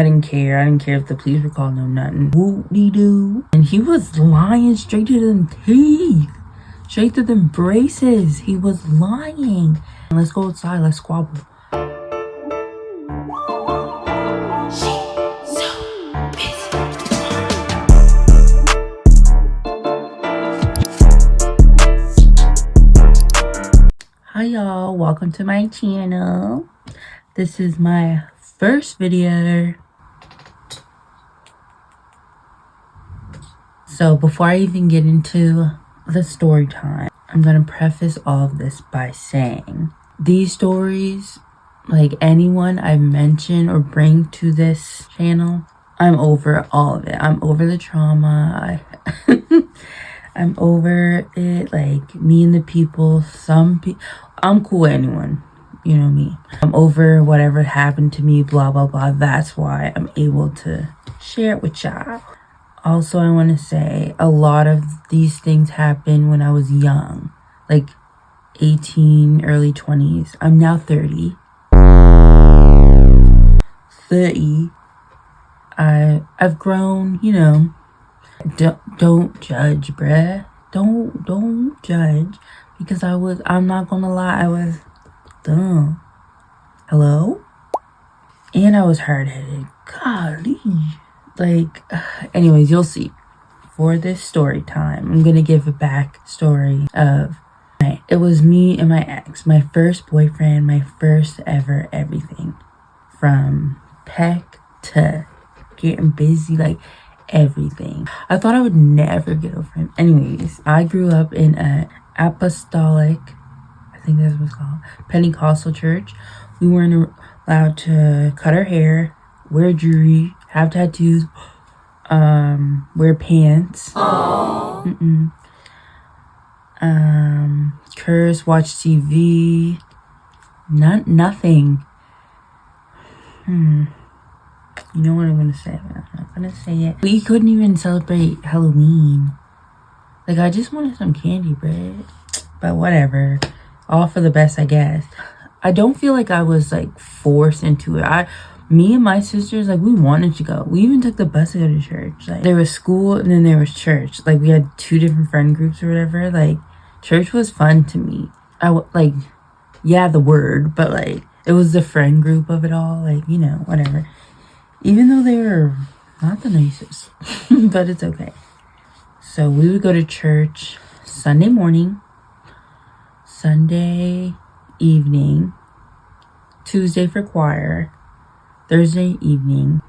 I didn't care. I didn't care if the police were called, no nothing. Whoop-de-doo. And he was lying straight to them teeth. Straight to them braces. He was lying. Let's go outside. Let's squabble. Hi y'all, welcome to my channel. This is my first video. So before I even get into the story time, I'm gonna preface all of this by saying these stories, like anyone I mention or bring to this channel, I'm over all of it. I'm over the trauma. I'm over it, like me and the people. I'm cool with anyone, you know me. I'm over whatever happened to me, blah blah blah. That's why I'm able to share it with y'all. Also, I want to say a lot of these things happened when I was young, like 18, early 20s. I'm now 30. I've grown, you know. Don't judge, bruh. Don't judge, because I'm not gonna lie, I was dumb. Hello? And I was hard-headed. Golly. Like, anyways, you'll see. For this story time, I'm gonna give a backstory of it was me and my ex, my first boyfriend, my first ever everything. From peck to getting busy, like everything. I thought I would never get over him. Anyways, I grew up in an apostolic, I think that's what it's called, Pentecostal church. We weren't allowed to cut our hair, wear jewelry, have tattoos, wear pants, curse, watch TV, nothing. You know what I'm gonna say, but I'm not gonna say it. We couldn't even celebrate Halloween. Like, I just wanted some candy bread. But whatever. All for the best, I guess. I don't feel like I was, like, forced into it. Me and my sisters, like, we wanted to go. We even took the bus to go to church. Like, there was school and then there was church. Like, we had 2 different friend groups or whatever. Like, church was fun to me. Like, yeah, the word, but, like, it was the friend group of it all. Like, you know, whatever. Even though they were not the nicest, but it's okay. So we would go to church Sunday morning, Sunday evening, Tuesday for choir, Thursday evening,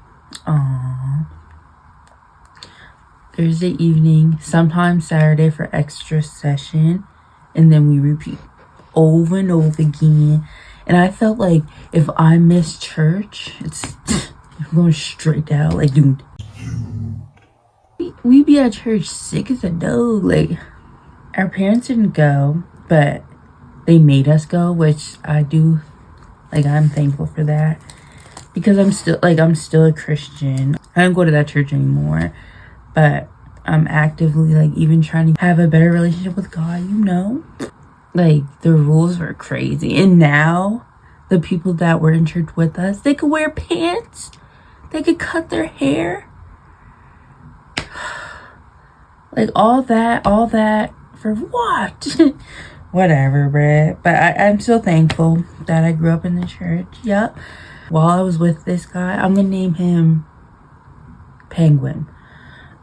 Thursday evening, sometimes Saturday for extra session, and then we repeat over and over again. And I felt like if I missed church, I'm going straight down, like, dude. We be at church sick as a dog. Like, our parents didn't go, but they made us go, which I do, like, I'm thankful for that. Because I'm still a Christian. I don't go to that church anymore, but I'm actively, like, even trying to have a better relationship with God, you know? Like, the rules were crazy. And now, the people that were in church with us, they could wear pants. They could cut their hair. Like, all that for what? Whatever, bruh. But I'm so thankful that I grew up in the church. Yep. While I was with this guy, I'm gonna name him Penguin.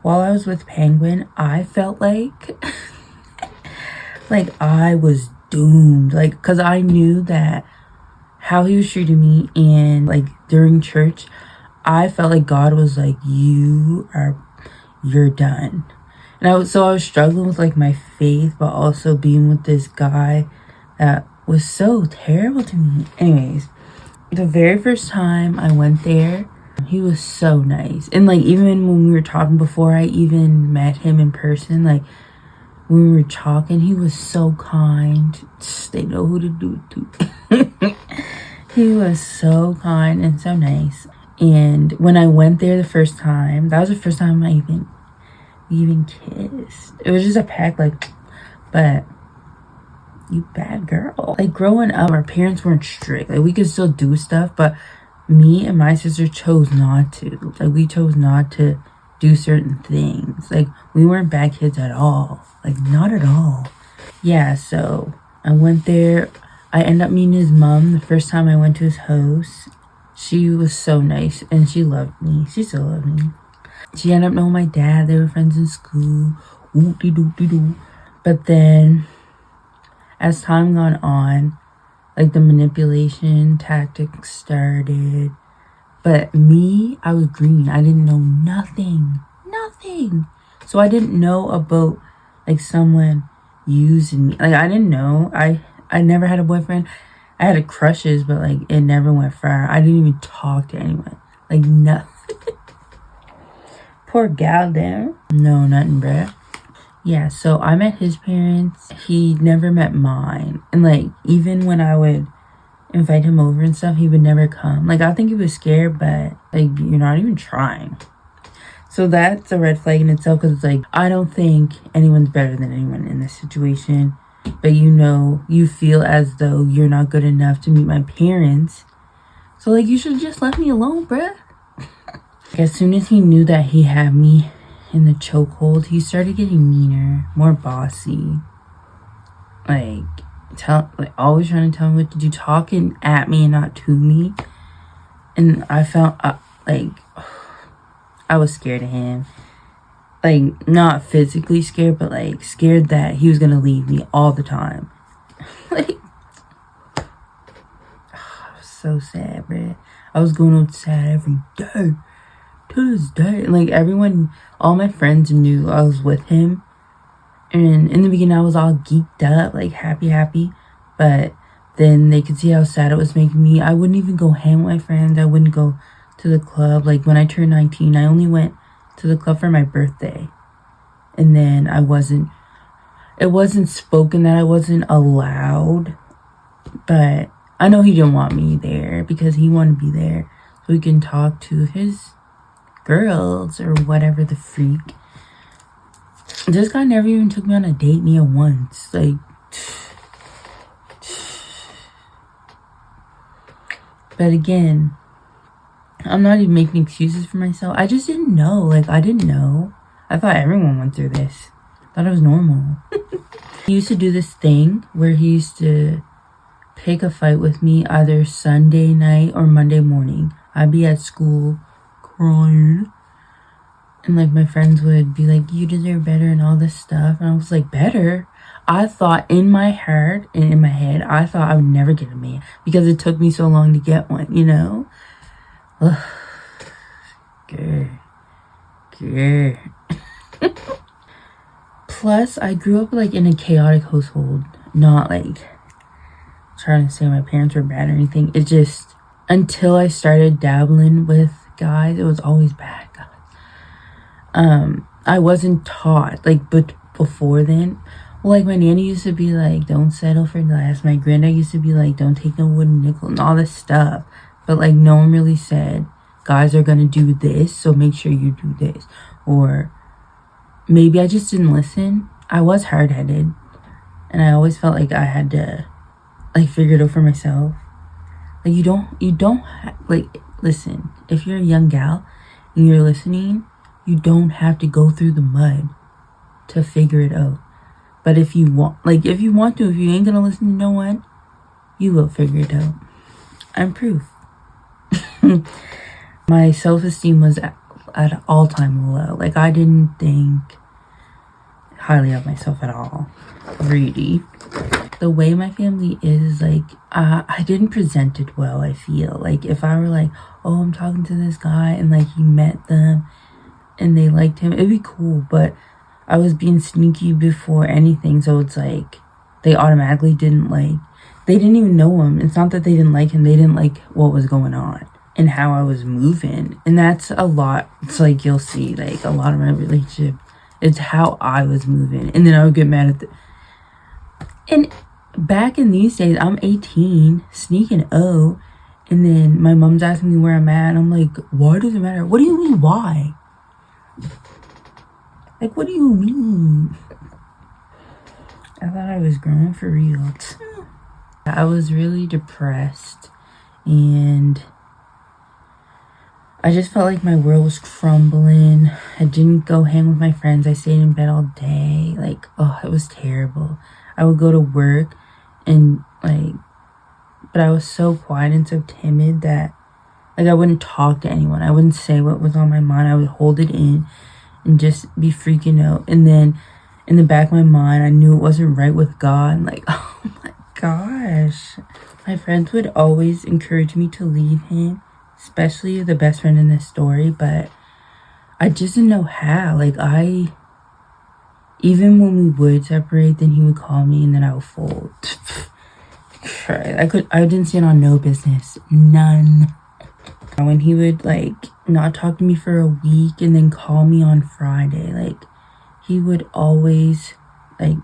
While I was with Penguin, I felt like like I was doomed. Like, because I knew that how he was treating me, and like during church, I felt like God was like, you're done. And I was struggling with, like, my faith, but also being with this guy that was so terrible to me. Anyways, the very first time I went there, he was so nice. And, like, even when we were talking before I even met him in person, like, when we were talking, he was so kind. They know who to do it to. He was so kind and so nice. And when I went there the first time, that was the first time I even kissed. It was just a peck, like, but you bad girl. Like, growing up, our parents weren't strict. Like, we could still do stuff, but me and my sister chose not to. Like, we chose not to do certain things. Like, we weren't bad kids at all. Like, not at all. Yeah, so I went there. I ended up meeting his mom the first time I went to his house. She was so nice, and she loved me. She still loved me. She ended up knowing my dad. They were friends in school. Whoop-de-doop-de-doo. But then, as time gone on, like, the manipulation tactics started. But me, I was green. I didn't know nothing. Nothing. So I didn't know about, like, someone using me. Like, I didn't know. I never had a boyfriend. I had crushes, but, like, it never went far. I didn't even talk to anyone. Like, nothing. Poor gal there. No, nothing, bruh. Yeah, so I met his parents. He never met mine. And, like, even when I would invite him over and stuff, he would never come. Like, I think he was scared, but, like, you're not even trying. So that's a red flag in itself, because it's like, I don't think anyone's better than anyone in this situation. But you know, you feel as though you're not good enough to meet my parents. So, like, you should just let me alone, bruh. As soon as he knew that he had me in the chokehold, he started getting meaner, more bossy. Like, always trying to tell me what to do, talking at me and not to me. And I felt, like, I was scared of him. Like, not physically scared, but, like, scared that he was gonna leave me all the time. Like, I was so sad, bruh. I was going outside every day. To this day. Like, everyone, all my friends knew I was with him. And in the beginning, I was all geeked up, like, happy. But then they could see how sad it was making me. I wouldn't even go hang with my friends. I wouldn't go to the club. Like, when I turned 19, I only went to the club for my birthday. And then it wasn't spoken that I wasn't allowed. But I know he didn't want me there because he wanted to be there so he can talk to his girls or whatever the freak. This guy never even took me on a date, me once. Like, but again, I'm not even making excuses for myself. I just didn't know. Like, I didn't know. I thought everyone went through this. I thought it was normal. He used to do this thing where he used to pick a fight with me either Sunday night or Monday morning. I'd be at school crying. And, like, my friends would be like, you deserve better and all this stuff. And I was like, better? I thought in my heart and in my head, I thought I would never get a man because it took me so long to get one, you know? Ugh. Grr. Plus, I grew up, like, in a chaotic household. Not, like, trying to say my parents were bad or anything. It just, until I started dabbling with guys, it was always bad guys. I wasn't taught, like, but before then, well, like, my nanny used to be like, don't settle for less. My granddad used to be like, don't take no wooden nickel and all this stuff. But, like, no one really said, guys are gonna do this, so make sure you do this. Or maybe I just didn't listen. I was hard-headed. And I always felt like I had to, like, figure it out for myself. Like, you don't, like, listen, if you're a young gal and you're listening, you don't have to go through the mud to figure it out. But if you want, like, if you ain't gonna listen to no one, you will figure it out. I'm proof. My self-esteem was at an all-time low. Like, I didn't think highly of myself at all. Really. The way my family is, like, I didn't present it well, I feel. Like, if I were like, oh, I'm talking to this guy, and, like, he met them, and they liked him, it'd be cool, but I was being sneaky before anything, so it's like, they automatically didn't even know him. It's not that they didn't like him, they didn't like what was going on and how I was moving. And that's a lot. It's like, you'll see, like, a lot of my relationship, it's how I was moving. And then I would get mad at and back in these days, I'm 18, sneaking and then my mom's asking me where I'm at, and I'm like, why does it matter? What do you mean, why? Like, what do you mean? I thought I was growing for real. I was really depressed, and I just felt like my world was crumbling. I didn't go hang with my friends. I stayed in bed all day. Like, oh, it was terrible. I would go to work and like, but I was so quiet and so timid that like I wouldn't talk to anyone. I wouldn't say what was on my mind. I would hold it in and just be freaking out. And then in the back of my mind, I knew it wasn't right with God. And like, oh my gosh. My friends would always encourage me to leave him, especially the best friend in this story, but I just didn't know how. Like, even when we would separate, then he would call me and then I would fold. I didn't stand on no business. None. When he would like not talk to me for a week and then call me on Friday, like he would always like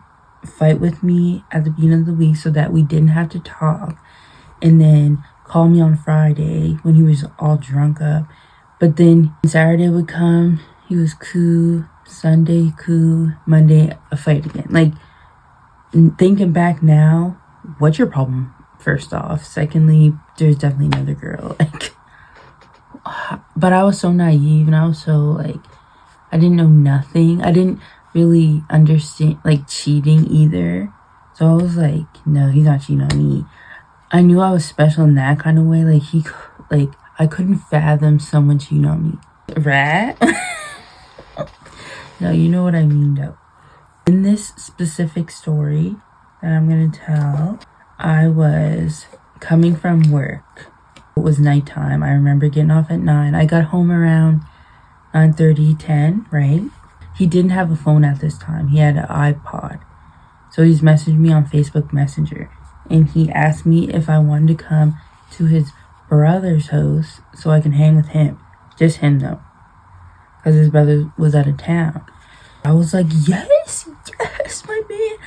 fight with me at the beginning of the week so that we didn't have to talk, and then call me on Friday when he was all drunk up. But then Saturday would come, he was cool, Sunday cool, Monday a fight again. Like, thinking back now, what's your problem? First off, secondly, there's definitely another girl. Like, but I was so naive and I was so like, I didn't know nothing. I didn't really understand like cheating either. So I was like, no, he's not cheating on me. I knew I was special in that kind of way. Like I couldn't fathom someone cheating on me. Rat? No, you know what I mean though. In this specific story that I'm gonna tell, I was coming from work. It was nighttime. I remember getting off at 9. I got home around 9:30, 10, right? He didn't have a phone at this time. He had an iPod. So he's messaged me on Facebook Messenger. And he asked me if I wanted to come to his brother's house so I can hang with him. Just him though. Because his brother was out of town. I was like, yes, my man.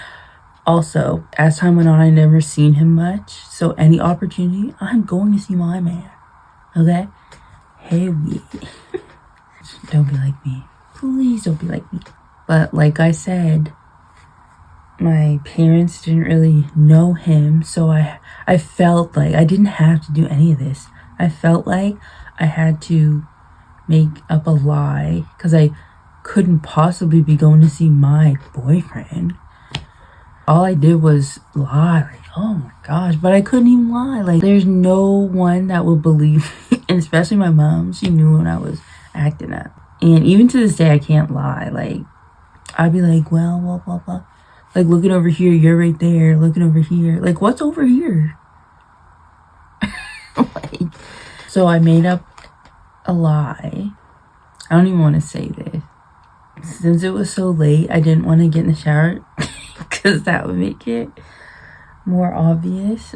Also, as time went on, I never seen him much. So any opportunity, I'm going to see my man. Okay? Hey, we. Don't be like me. Please don't be like me. But like I said, my parents didn't really know him. So I felt like I didn't have to do any of this. I felt like I had to make up a lie because I couldn't possibly be going to see my boyfriend. All I did was lie. Like, oh my gosh, but I couldn't even lie. Like, there's no one that would believe me, and especially my mom. She knew when I was acting up. And even to this day, I can't lie. Like, I'd be like, well, blah, blah, blah. Like, looking over here, you're right there. Looking over here. Like, what's over here? Like, so I made up a lie. I don't even want to say this. Since it was so late, I didn't want to get in the shower because that would make it more obvious.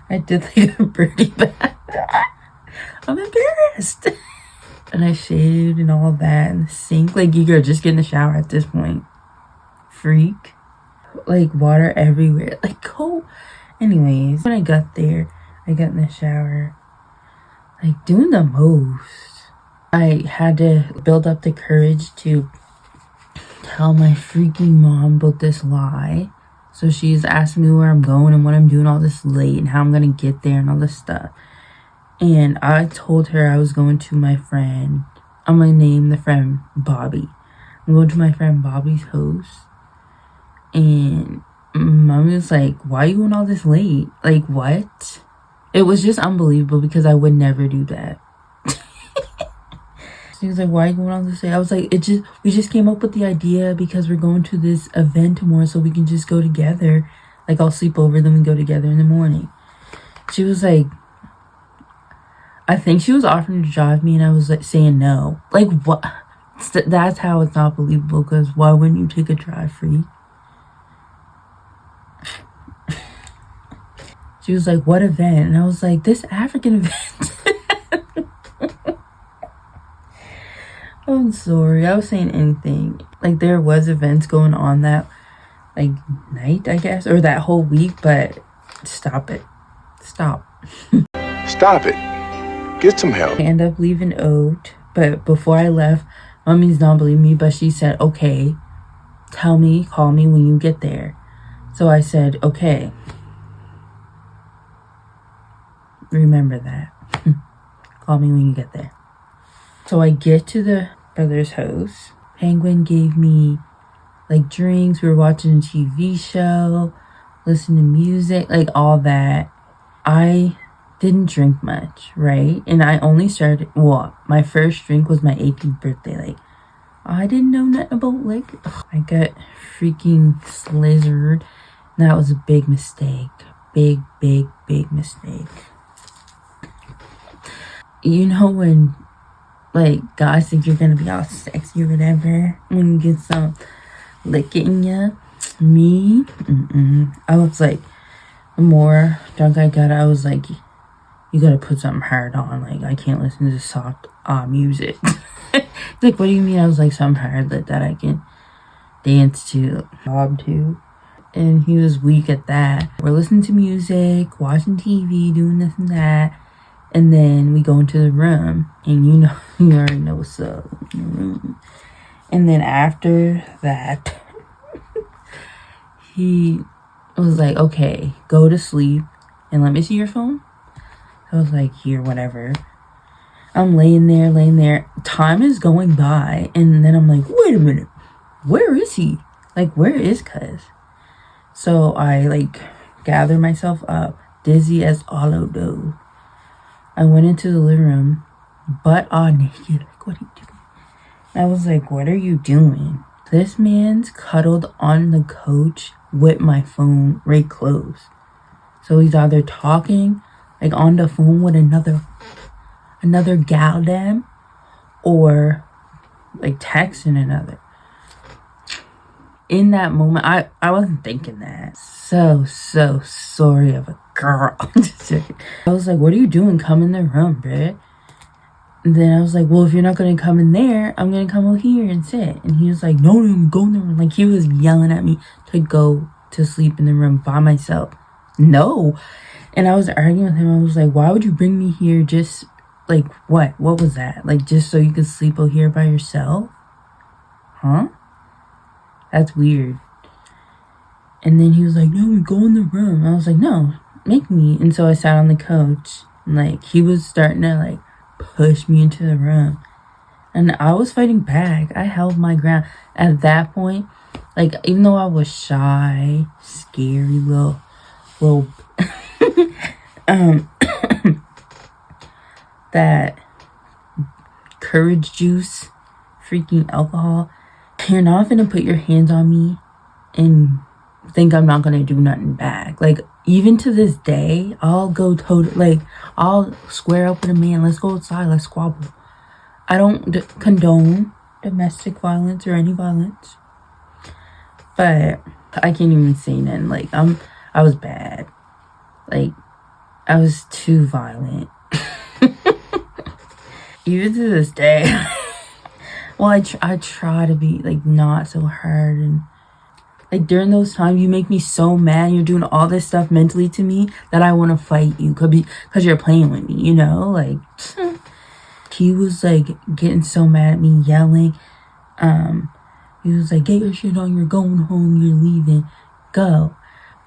I did like a birdie bath. I'm embarrassed. And I shaved and all that in the sink. Like, you could just get in the shower at this point. Freak. Like, water everywhere. Like, go. Anyways, when I got there, I got in the shower. Like, doing the most. I had to build up the courage to tell my freaking mom about this lie. So she's asking me where I'm going and what I'm doing all this late and how I'm gonna get there and all this stuff. And I told her I was going to my friend. I'm gonna name the friend Bobby. I'm going to my friend Bobby's house. And Mom was like, why are you going all this late? Like, what? It was just unbelievable because I would never do that. She was like, why are you going on this day? I was like, we just came up with the idea because we're going to this event tomorrow so we can just go together. Like, I'll sleep over, then we go together in the morning. She was like, I think she was offering to drive me and I was like saying no. Like, what? That's how it's not believable, because why wouldn't you take a drive free? She was like, what event? And I was like, this African event. I'm sorry, I was saying anything. Like, there was events going on that, like, night, I guess, or that whole week, but stop it. Stop. Stop it. Get some help. I ended up leaving out, but before I left, Mommy's not believing me, but she said, okay, call me when you get there. So I said, okay. Remember that. Call me when you get there. So I get to the brother's house. Penguin gave me like drinks. We were watching a TV show, listening to music, like all that. I didn't drink much, right? And I only started, well, my first drink was my 18th birthday. Like, I didn't know nothing about liquor. I got freaking slizzard. That was a big mistake. Big mistake. You know when, like, guys think you're gonna be all sexy or whatever when you get some liquor in ya? Me? I was like, the more drunk I got, I was like, you gotta put something hard on. Like, I can't listen to soft music. Like, what do you mean? I was like, something hard that I can dance to, bob to. And he was weak at that. We're listening to music, watching TV, doing this and that. And then we go into the room. And you know, you already know what's up in the room. And then after that, he was like, okay, go to sleep. And let me see your phone. I was like, here, whatever. I'm laying there. Time is going by. And then I'm like, wait a minute. Where is he? Like, where is cuz? So I, like, gather myself up, dizzy as all dough. I went into the living room, butt on naked. Like, what are you doing? I was like, what are you doing? This man's cuddled on the couch with my phone right close. So he's either talking, like, on the phone with another gal damn, or, like, texting another. In that moment, I wasn't thinking that. So sorry of a girl. I was like, what are you doing? Come in the room, bruh. And then I was like, well, if you're not going to come in there, I'm going to come over here and sit. And he was like, no, go in the room. Like, he was yelling at me to go to sleep in the room by myself. No. And I was arguing with him. I was like, why would you bring me here just, like, what? What was that? Like, just so you could sleep over here by yourself? Huh? That's weird. And then he was like, no, go in the room. I was like, no, make me. And so I sat on the couch. And, like, he was starting to, like, push me into the room. And I was fighting back. I held my ground. At that point, like, even though I was shy, scary, little that courage juice, freaking alcohol, you're not gonna put your hands on me and think I'm not gonna do nothing back. Like, even to this day, I'll go I'll square up with a man. Let's go outside, let's squabble. I don't condone domestic violence or any violence, but I can't even say nothing. Like, I was bad. Like, I was too violent. Even to this day. Well, I try to be, like, not so hard. And, like, during those times, you make me so mad. You're doing all this stuff mentally to me that I want to fight you. Because you're playing with me, you know? Like, he was, like, getting so mad at me, yelling. He was like, get your shit on. You're going home. You're leaving. Go.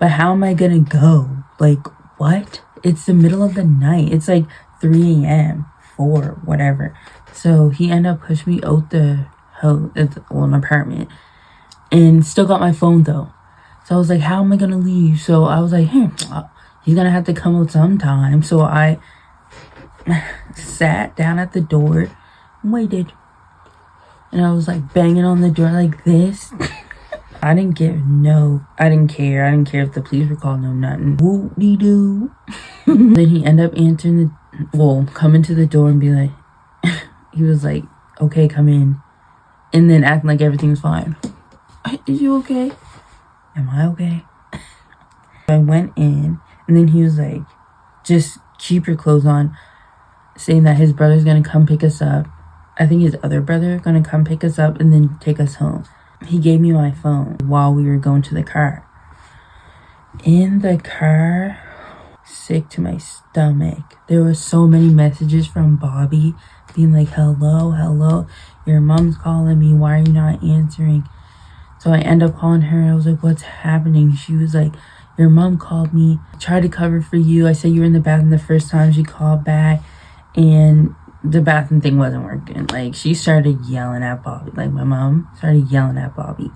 But how am I going to go? Like, what? It's the middle of the night. It's, like, 3 a.m., 4, whatever. So he ended up pushing me out the house, an apartment, and still got my phone though. So I was like, how am I gonna leave? So I was like, he's gonna have to come out sometime. So I sat down at the door and waited. And I was like banging on the door like this. I didn't care. I didn't care if the police were called, no nothing. Whoop-de-doo. Then he ended up coming to the door and be like, he was like, okay, come in. And then acting like everything's fine. Is you okay? Am I okay? I went in, and then he was like, just keep your clothes on, saying that his brother's gonna come pick us up. I think his other brother gonna come pick us up and then take us home. He gave me my phone while we were going to the car. In the car, sick to my stomach. There were so many messages from Bobby being like, hello, your mom's calling me, why are you not answering? So I end up calling her. I was like, what's happening? She was like, your mom called me, tried to cover for you. I said you were in the bathroom the first time. She called back and the bathroom thing wasn't working. Like, she started yelling at Bobby. Like, my mom started yelling at Bobby.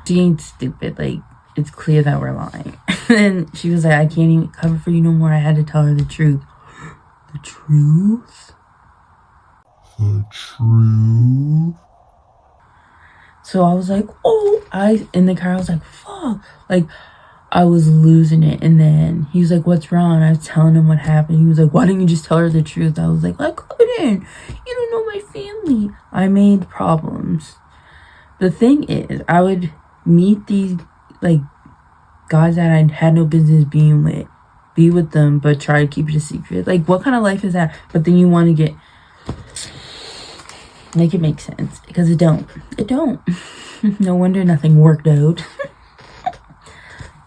She ain't stupid. Like, it's clear that we're lying. And she was like, I can't even cover for you no more. I had to tell her the truth. The truth? The truth? So I was like, in the car, I was like, fuck. Like, I was losing it. And then he was like, what's wrong? I was telling him what happened. He was like, why didn't you just tell her the truth? I was like, I couldn't. You don't know my family. I made problems. The thing is, I would meet these, like, guys that I had no business being with. Be with them, but try to keep it a secret. Like, what kind of life is that? But then you want to get... Make it make sense. Because it don't. It don't. No wonder nothing worked out.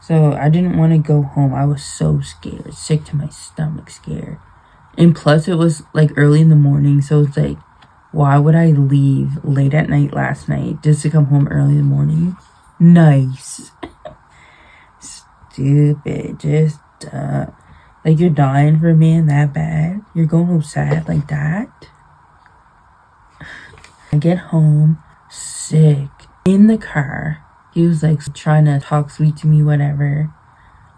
So, I didn't want to go home. I was so scared. Sick to my stomach scared. And plus, it was, like, early in the morning. So, it's like, why would I leave late at night last night just to come home early in the morning? Nice. Stupid. Just, like, you're dying for a man that bad? You're going home sad like that? I get home, sick, in the car. He was, like, trying to talk sweet to me, whatever.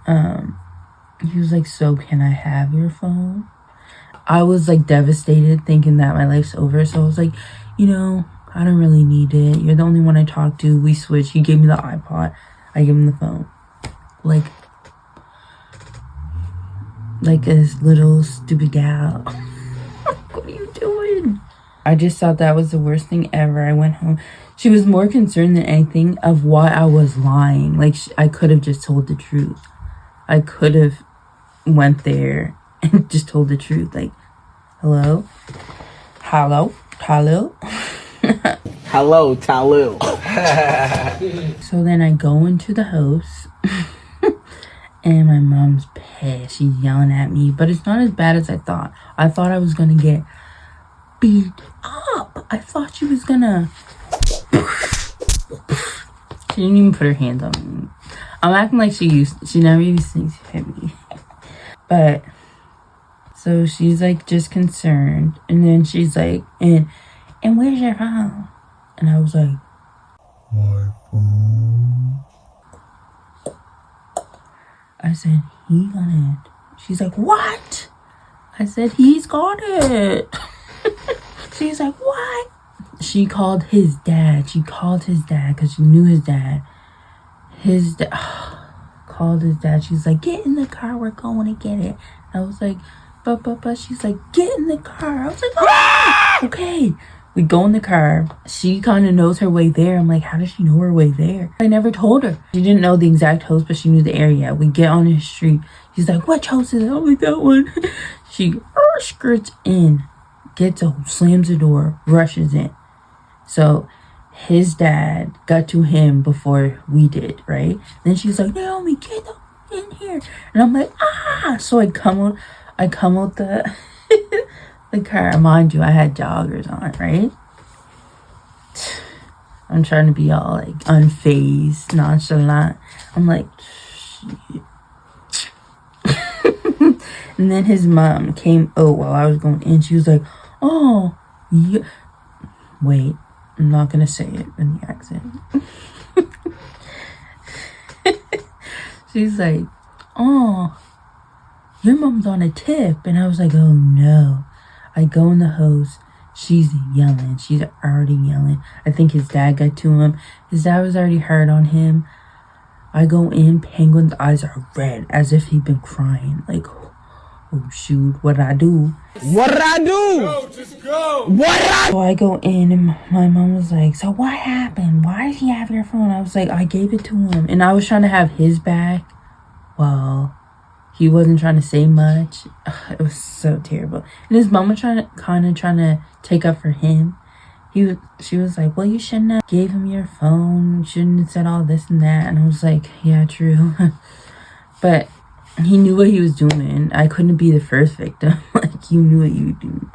He was like, so can I have your phone? I was, like, devastated, thinking that my life's over. So I was like, you know, I don't really need it. You're the only one I talk to. We switched. He gave me the iPod. I gave him the phone. Like a little stupid gal. What are you doing? I just thought that was the worst thing ever. I went home. She was more concerned than anything of why I was lying. Like, I could have just told the truth. I could have went there and just told the truth. Like, hello? Hello? Hello? Hello, Talu. So then I go into the house. And my mom's pissed. She's yelling at me. But it's not as bad as I thought. I thought I was going to get beat up. I thought she was going to... She didn't even put her hands on me. I'm acting like she never used to hit me. But... So she's like just concerned. And then she's like, and where's your phone? And I was like, my phone? I said, he got it. She's like, what? I said, he's got it. She's like, what? She called his dad. She called his dad because she knew his dad. His dad called his dad. She's like, get in the car. We're going to get it. I was like, but she's like, get in the car. I was like, oh, okay. We go in the car. She kind of knows her way there. I'm like, how does she know her way there? I never told her. She didn't know the exact house, but she knew the area. We get on the street. She's like, which house is it? I'm like, that one. She skirts in, gets home, slams the door, rushes in. So his dad got to him before we did, right? Then she's like, Naomi, get in here. And I'm like, ah. So I come out the the car. Mind you, I had joggers on, right? I'm trying to be all like unfazed, nonchalant. I'm like, shit. And then his mom came out while I was going in. She was like, oh, yeah. Wait, I'm not gonna say it in the accent. She's like, oh, your mom's on a tip. And I was like, oh no. I go in the house. She's yelling. She's already yelling. I think his dad got to him. His dad was already hard on him. I go in. Penguin's eyes are red as if he'd been crying. Like, oh shoot, what'd I do? What'd I do? Go, just go. So I go in and my mom was like, so what happened? Why does he have your phone? I was like, I gave it to him. And I was trying to have his back. Well, he wasn't trying to say much. Ugh, it was so terrible. And his mom was trying to take up for him. She was like, well, you shouldn't have gave him your phone. You shouldn't have said all this and that. And I was like, yeah, true. But he knew what he was doing. I couldn't be the first victim. Like, you knew what you were doing.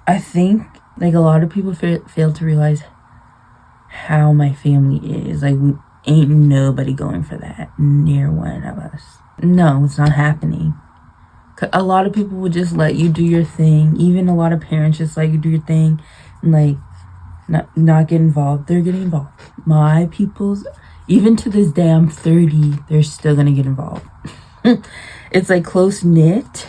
I think, like, a lot of people fail to realize how my family is. Like, ain't nobody going for that. Near one of us. No, it's not happening. A lot of people would just let you do your thing. Even a lot of parents just let you do your thing and like not get involved. They're getting involved. My people's, even to this day, I'm 30, they're still gonna get involved. It's like close knit.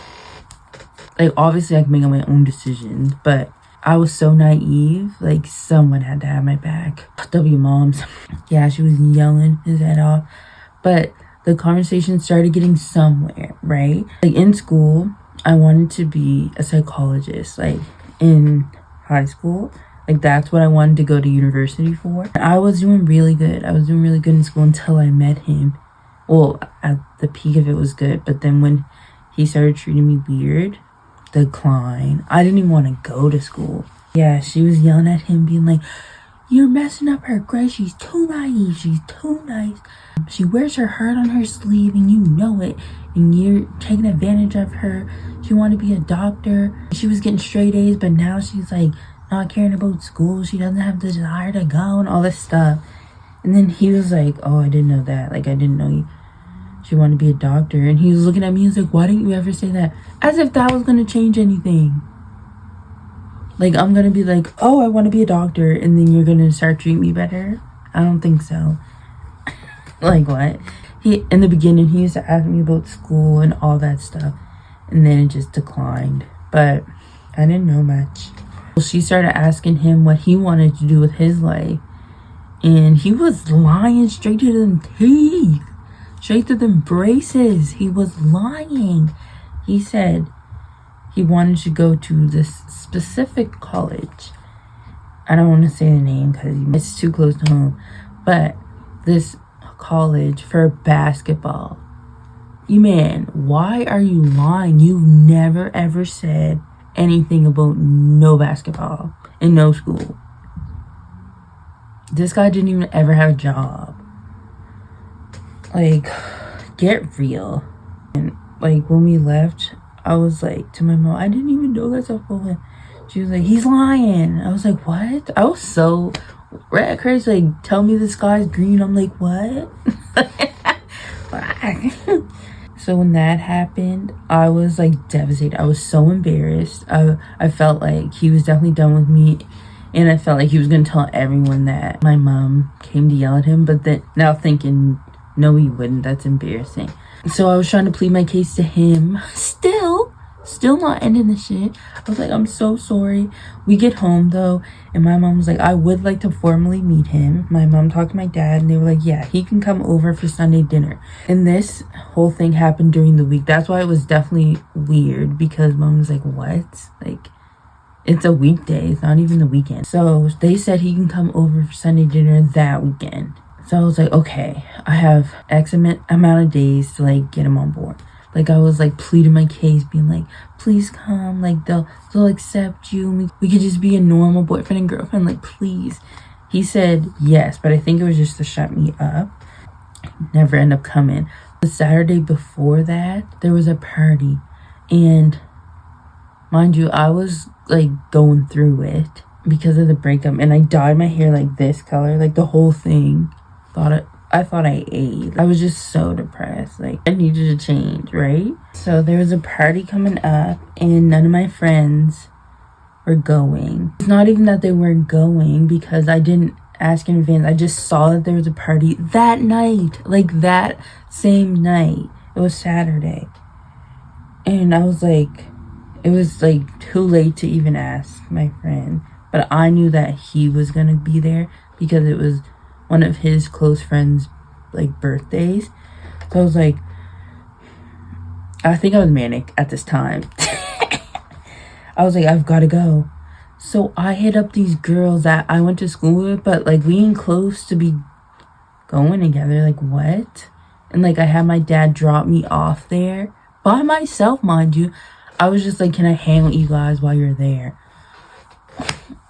Like obviously I can make my own decisions, but I was so naive. Like someone had to have my back. W moms. Yeah, she was yelling his head off. But the conversation started getting somewhere, right? Like in school, I wanted to be a psychologist. Like in high school, like that's what I wanted to go to university for. I was doing really good. I was doing really good in school until I met him. Well, at the peak of it was good, but then when he started treating me weird, decline. I didn't even want to go to school. Yeah, she was yelling at him, being like, "You're messing up her grades. She's too naive. She's too nice. She wears her heart on her sleeve and you know it. And you're taking advantage of her. She wanted to be a doctor. She was getting straight A's, but now she's like not caring about school. She doesn't have the desire to go and all this stuff." And then he was like, "Oh, I didn't know that. Like, I didn't know she wanted to be a doctor." And he was looking at me, he was like, "Why didn't you ever say that?" As if that was going to change anything. Like, I'm going to be like, "Oh, I want to be a doctor," and then you're going to start treating me better? I don't think so. Like, what? In the beginning, he used to ask me about school and all that stuff. And then it just declined. But I didn't know much. She started asking him what he wanted to do with his life. And he was lying straight to them teeth. Straight to them braces. He was lying. He said he wanted to go to this specific college. I don't want to say the name because it's too close to home. But this college for basketball. You man, why are you lying? You've never ever said anything about no basketball in no school. This guy didn't even ever have a job. Like, get real. And like when we left, I was like to my mom, "I didn't even know that's a woman." She was like, "He's lying." I was like, "What?" I was so red crazy. Like, "Tell me the sky's green." I'm like, "What?" So when that happened, I was like devastated. I was so embarrassed. I felt like he was definitely done with me. And I felt like he was going to tell everyone that my mom came to yell at him. But then now thinking, no, he wouldn't. That's embarrassing. So I was trying to plead my case to him. Still not ending the shit. I was like, "I'm so sorry." We get home though, and my mom was like, "I would like to formally meet him." My mom talked to my dad, and they were like, "Yeah, he can come over for Sunday dinner." And this whole thing happened during the week. That's why it was definitely weird, because mom was like, "What?" Like, it's a weekday. It's not even the weekend. So they said he can come over for Sunday dinner that weekend. So I was like, okay, I have X amount of days to like get him on board. Like, I was like pleading my case, being like, "Please come, like they'll accept you. We could just be a normal boyfriend and girlfriend, like, please." He said yes, but I think it was just to shut me up. Never end up coming. The Saturday before that, there was a party, and mind you, I was like going through it because of the breakup, and I dyed my hair like this color, like the whole thing. I thought I ate. I was just so depressed. Like, I needed to change, right? So there was a party coming up, and none of my friends were going. It's not even that they weren't going, because I didn't ask in advance. I just saw that there was a party that night, like that same night. It was Saturday, and I was like, it was like too late to even ask my friend. But I knew that he was gonna be there because it was one of his close friends' like birthdays. So I was like, I think I was manic at this time. I was like, I've got to go. So I hit up these girls that I went to school with, but like we ain't close to be going together. Like, what? And like I had my dad drop me off there by myself, mind you. I was just like, "Can I hang with you guys while you're there?"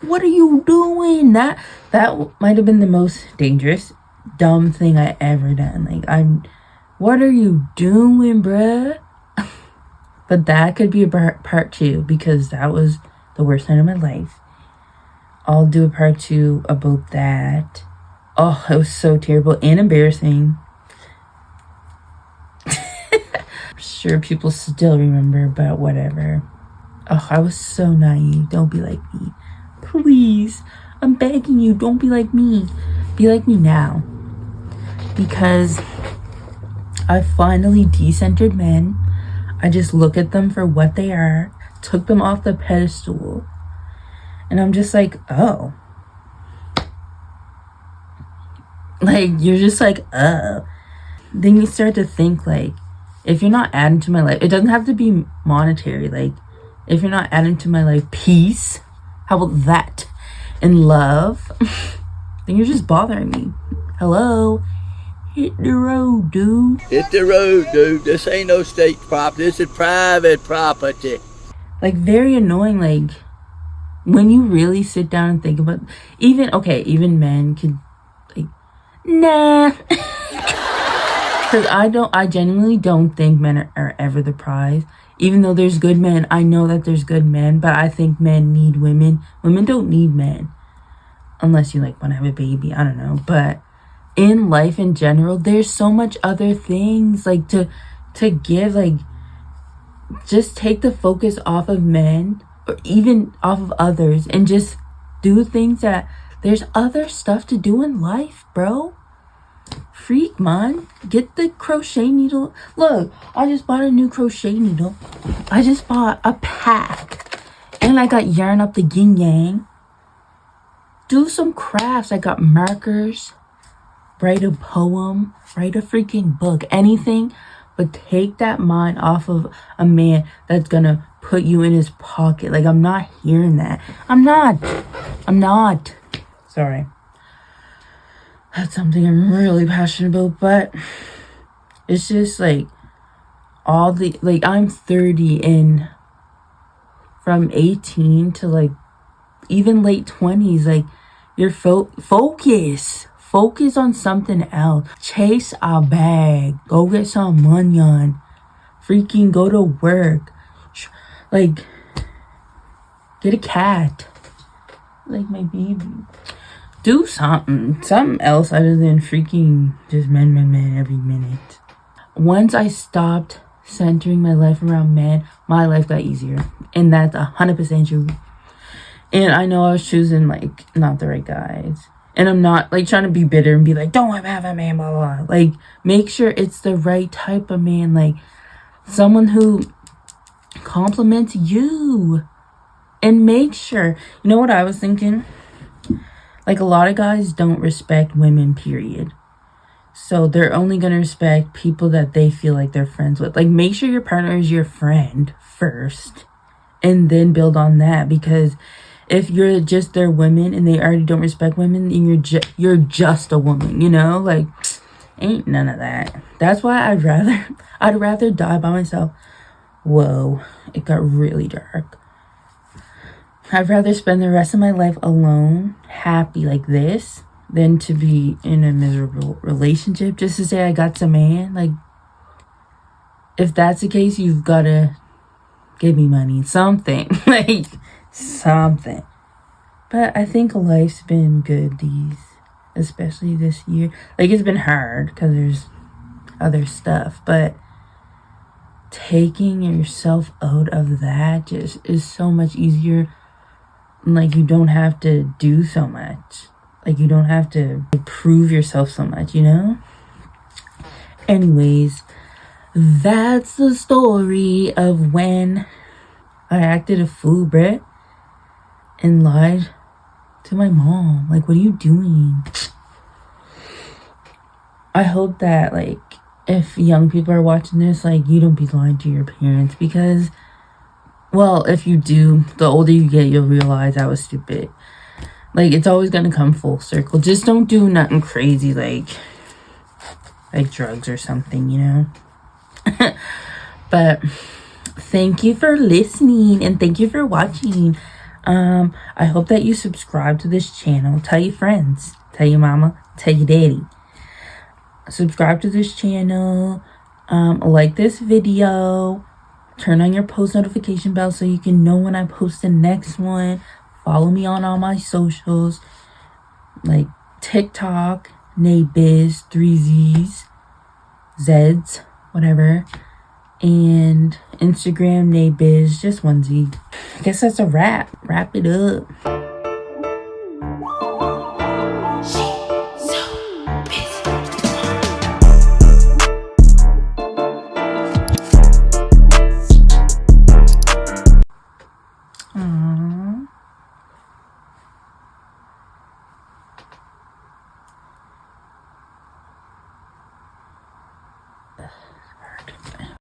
What are you doing? That might have been the most dangerous, dumb thing I ever done. Like, what are you doing, bruh? But that could be a part 2, because that was the worst night of my life. I'll do a part 2 about that. Oh, it was so terrible and embarrassing. sure people still remember, but whatever. Oh, I was so naive. Don't be like me. Please. I'm begging you. Don't be like me. Be like me now. Because I finally decentered men. I just look at them for what they are. Took them off the pedestal. And I'm just like, oh. Like, you're just like, oh. Then you start to think, like, if you're not adding to my life, it doesn't have to be monetary. Like, if you're not adding to my life peace, how about that? And love, then you're just bothering me. Hello? Hit the road, dude. Hit the road, dude. This ain't no state property. This is private property. Like, very annoying. Like, when you really sit down and think about, even men could, like, nah. Because I genuinely don't think men are ever the prize. Even though there's good men, I know that there's good men, but I think men need women. Women don't need men. Unless you, like, want to have a baby. I don't know. But in life in general, there's so much other things, like, to give. Like, just take the focus off of men, or even off of others, and just do things that there's other stuff to do in life, bro. Freak, man. Get the crochet needle. Look, I just bought a new crochet needle. I just bought a pack. And I got yarn up the yin yang. Do some crafts. I got markers. Write a poem. Write a freaking book. Anything. But take that mind off of a man that's gonna put you in his pocket. Like, I'm not hearing that. I'm not. Sorry. That's something I'm really passionate about, but it's just like I'm 30, and from 18 to like even late 20s, like, you're focus on something else. Chase a bag, go get some money on, freaking go to work, like, get a cat, like my baby. Do something else other than freaking just men every minute. Once I stopped centering my life around men, my life got easier. And that's 100% true. And I know I was choosing, like, not the right guys. And I'm not, like, trying to be bitter and be like, don't have a man, blah, blah, blah. Like, make sure it's the right type of man. Like, someone who compliments you. And make sure, you know what I was thinking? Like, a lot of guys don't respect women, period. So they're only going to respect people that they feel like they're friends with. Like, make sure your partner is your friend first. And then build on that. Because if you're just their women and they already don't respect women, then you're just a woman, you know? Like, ain't none of that. That's why I'd rather die by myself. Whoa, it got really dark. I'd rather spend the rest of my life alone, happy like this, than to be in a miserable relationship just to say I got some man. Like, if that's the case, you've got to give me money. Something. Like, something. But I think life's been good especially this year. Like, it's been hard because there's other stuff. But taking yourself out of that just is so much easier. Like, you don't have to do so much. Like, you don't have to prove yourself so much, you know? Anyways, that's the story of when I acted a fool, Brett, and lied to my mom. Like, what are you doing? I hope that, like, if young people are watching this, like, you don't be lying to your parents, because, well, if you do, the older you get, you'll realize I was stupid. Like, it's always gonna come full circle. Just don't do nothing crazy, like drugs or something, you know? But thank you for listening, and thank you for watching. I hope that you subscribe to this channel. Tell your friends. Tell your mama. Tell your daddy. Subscribe to this channel. Like this video. Turn on your post notification bell so you can know when I post the next one. Follow me on all my socials, like TikTok, NateBiz, 3Zs, Zeds, whatever. And Instagram, they biz, just onesie. I guess that's a wrap. Wrap it up.